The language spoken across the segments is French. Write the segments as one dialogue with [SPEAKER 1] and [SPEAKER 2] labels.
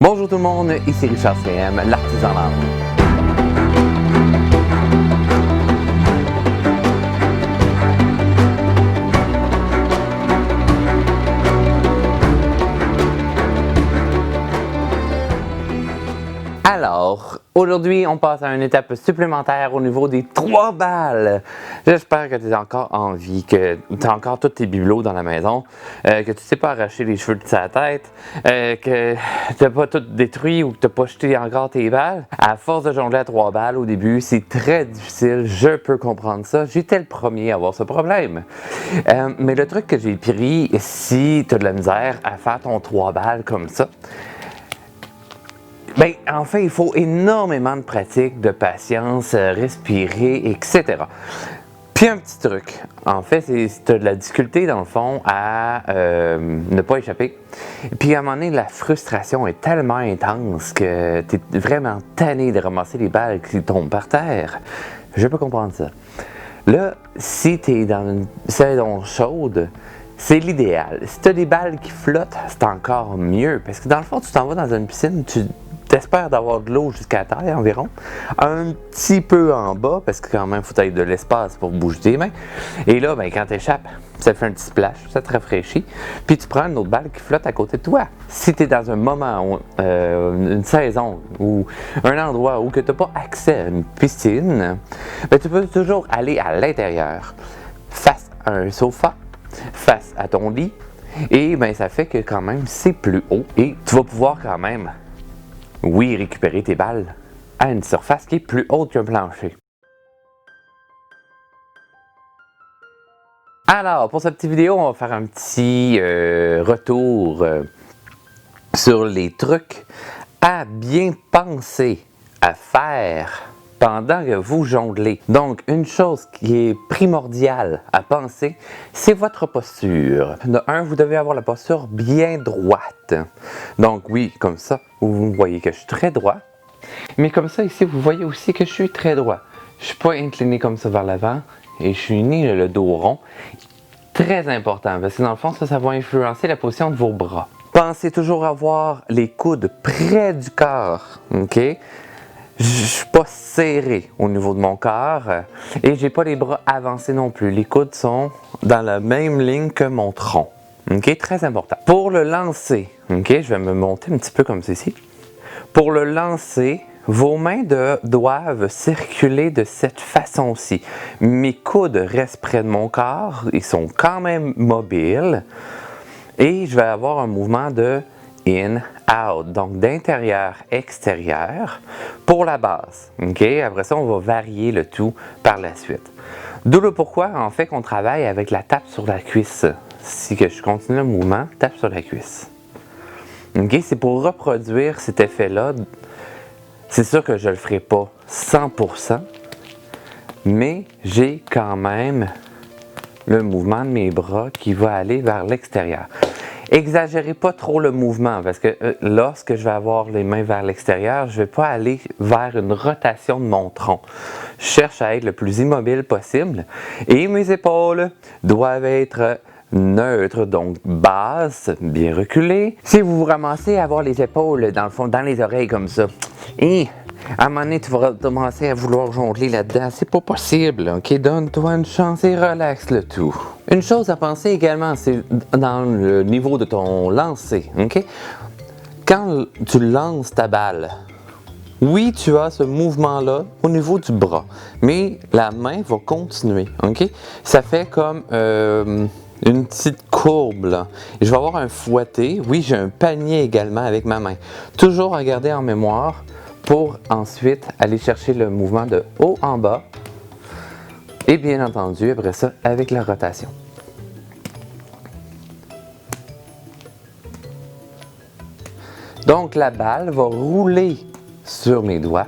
[SPEAKER 1] Bonjour tout le monde, ici Richard CM, l'artisan l'âme. Alors, aujourd'hui, on passe à une étape supplémentaire au niveau des 3 balles. J'espère que tu as encore en vie, que tu as encore tous tes bibelots dans la maison, que tu ne sais pas arracher les cheveux de sa tête, que tu n'as pas tout détruit ou que tu n'as pas jeté encore tes balles. À force de jongler à 3 balles au début, c'est très difficile, je peux comprendre ça. J'étais le premier à avoir ce problème. Mais le truc que j'ai pris, si tu as de la misère à faire ton 3 balles comme ça, bien, en fait, il faut énormément de pratique, de patience, respirer, etc. Puis un petit truc, en fait, c'est si tu as de la difficulté, dans le fond, à ne pas échapper. Puis à un moment donné, la frustration est tellement intense que tu es vraiment tanné de ramasser les balles qui tombent par terre. Je peux comprendre ça. Là, si tu es dans une saison chaude, c'est l'idéal. Si tu as des balles qui flottent, c'est encore mieux. Parce que dans le fond, tu t'en vas dans une piscine, tu t'espères d'avoir de l'eau jusqu'à terre environ, un petit peu en bas, parce que quand même, il faut avoir de l'espace pour bouger tes mains. Et là, ben, quand tu échappes, ça fait un petit splash, ça te rafraîchit, puis tu prends une autre balle qui flotte à côté de toi. Si tu es dans un moment, une saison ou un endroit où tu n'as pas accès à une piscine, ben, tu peux toujours aller à l'intérieur, face à un sofa, face à ton lit, et ben, ça fait que quand même, c'est plus haut, et tu vas pouvoir quand même récupérer tes balles à une surface qui est plus haute qu'un plancher. Alors, pour cette petite vidéo, on va faire un petit retour sur les trucs à bien penser à faire pendant que vous jonglez. Donc, une chose qui est primordiale à penser, c'est votre posture. De un, vous devez avoir la posture bien droite. Donc oui, comme ça, vous voyez que je suis très droit. Mais comme ça, ici, vous voyez aussi que je suis très droit. Je ne suis pas incliné comme ça vers l'avant et je suis né le dos rond. Très important, parce que dans le fond, ça va influencer la position de vos bras. Pensez toujours avoir les coudes près du corps, ok? Je ne suis pas serré au niveau de mon corps et j'ai pas les bras avancés non plus. Les coudes sont dans la même ligne que mon tronc. Ok, très important. Pour le lancer, ok, je vais me monter un petit peu comme ceci. Pour le lancer, vos mains doivent circuler de cette façon-ci. Mes coudes restent près de mon corps, ils sont quand même mobiles et je vais avoir un mouvement de in, out, donc d'intérieur-extérieur pour la base. Okay? Après ça, on va varier le tout par la suite. D'où le pourquoi, en fait, qu'on travaille avec la tape sur la cuisse. Si que je continue le mouvement, tape sur la cuisse. Okay? C'est pour reproduire cet effet-là. C'est sûr que je ne le ferai pas 100%, mais j'ai quand même le mouvement de mes bras qui va aller vers l'extérieur. Exagérez pas trop le mouvement parce que lorsque je vais avoir les mains vers l'extérieur, je ne vais pas aller vers une rotation de mon tronc. Je cherche à être le plus immobile possible et mes épaules doivent être neutres, donc basses, bien reculées. Si vous vous ramassez à avoir les épaules dans le fond, dans les oreilles comme ça, et à un moment donné, tu vas commencer à vouloir jongler là-dedans. C'est pas possible, ok? Donne-toi une chance et relaxe le tout. Une chose à penser également, c'est dans le niveau de ton lancer, ok? Quand tu lances ta balle, oui, tu as ce mouvement-là au niveau du bras, mais la main va continuer, ok? Ça fait comme une petite courbe, là. Et je vais avoir un fouetté. Oui, j'ai un panier également avec ma main. Toujours à garder en mémoire pour ensuite aller chercher le mouvement de haut en bas et bien entendu après ça avec la rotation. Donc la balle va rouler sur mes doigts.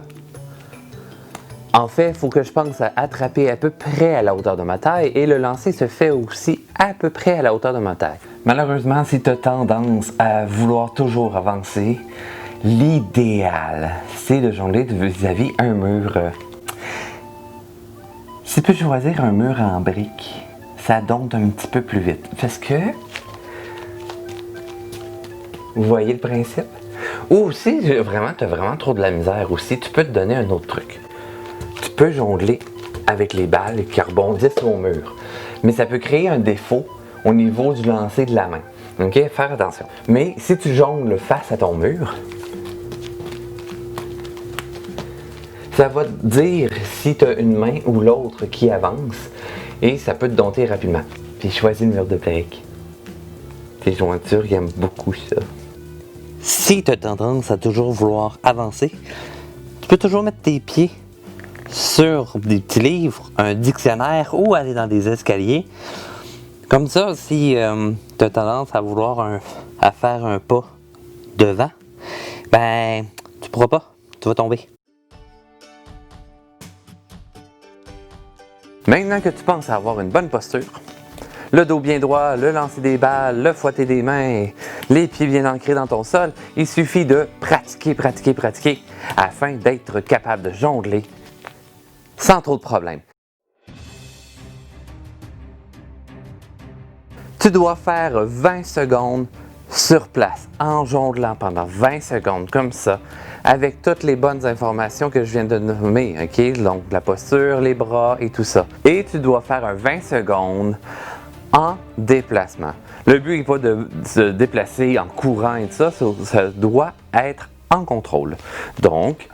[SPEAKER 1] En fait, il faut que je pense à attraper à peu près à la hauteur de ma taille et le lancer se fait aussi à peu près à la hauteur de ma taille. Malheureusement, si tu as tendance à vouloir toujours avancer, l'idéal, c'est de jongler vis-à-vis un mur. Si tu peux choisir un mur en briques, ça dompte un petit peu plus vite. Parce que, vous voyez le principe? Ou si vraiment, tu as vraiment trop de la misère aussi, tu peux te donner un autre truc. Tu peux jongler avec les balles qui rebondissent au mur. Mais ça peut créer un défaut au niveau du lancer de la main. OK? Faire attention. Mais si tu jongles face à ton mur, ça va te dire si tu as une main ou l'autre qui avance et ça peut te dompter rapidement. Puis choisis le mur de briques. Tes jointures, ils aiment beaucoup ça. Si tu as tendance à toujours vouloir avancer, tu peux toujours mettre tes pieds sur des petits livres, un dictionnaire ou aller dans des escaliers. Comme ça, si tu as tendance à vouloir à faire un pas devant, ben tu pourras pas, tu vas tomber. Maintenant que tu penses à avoir une bonne posture, le dos bien droit, le lancer des balles, le fouetter des mains, les pieds bien ancrés dans ton sol, il suffit de pratiquer afin d'être capable de jongler sans trop de problèmes. Tu dois faire 20 secondes sur place en jonglant pendant 20 secondes comme ça avec toutes les bonnes informations que je viens de nommer, ok? Donc la posture, les bras et tout ça. Et tu dois faire un 20 secondes en déplacement. Le but n'est pas de se déplacer en courant et tout ça, ça doit être en contrôle. Donc,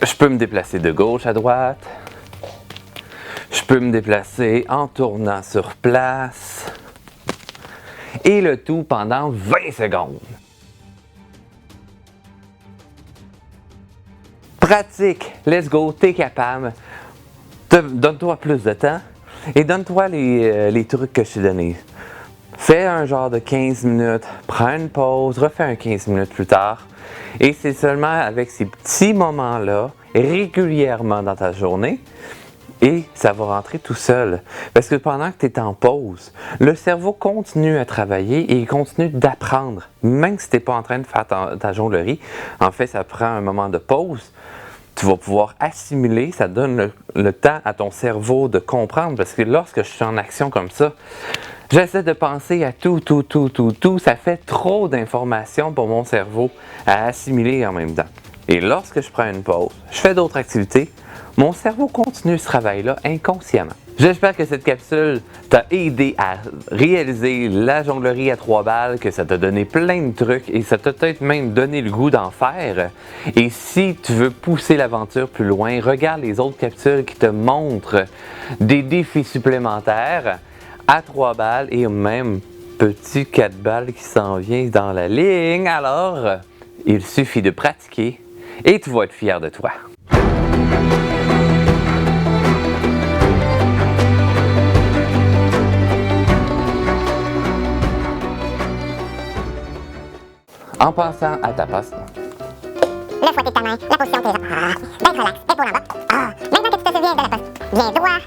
[SPEAKER 1] je peux me déplacer de gauche à droite, je peux me déplacer en tournant sur place, et le tout pendant 20 secondes. Pratique, let's go, t'es capable. Donne-toi plus de temps et donne-toi les trucs que je t'ai donnés. Fais un genre de 15 minutes, prends une pause, refais un 15 minutes plus tard. Et c'est seulement avec ces petits moments-là, régulièrement dans ta journée, et ça va rentrer tout seul. Parce que pendant que tu es en pause, le cerveau continue à travailler et il continue d'apprendre. Même si tu n'es pas en train de faire ta jonglerie, en fait, ça prend un moment de pause. Tu vas pouvoir assimiler, ça donne le temps à ton cerveau de comprendre. Parce que lorsque je suis en action comme ça, j'essaie de penser à tout. Ça fait trop d'informations pour mon cerveau à assimiler en même temps. Et lorsque je prends une pause, je fais d'autres activités, mon cerveau continue ce travail-là inconsciemment. J'espère que cette capsule t'a aidé à réaliser la jonglerie à 3 balles, que ça t'a donné plein de trucs et ça t'a peut-être même donné le goût d'en faire. Et si tu veux pousser l'aventure plus loin, regarde les autres capsules qui te montrent des défis supplémentaires à 3 balles et même petit 4 balles qui s'en vient dans la ligne. Alors, il suffit de pratiquer et tu vas être fier de toi. En pensant à ta passe.
[SPEAKER 2] Le fouetter de ta main, la position de tes jambes. D'être relax, épaule en bas. Maintenant que tu te souviens de la posture, viens droit.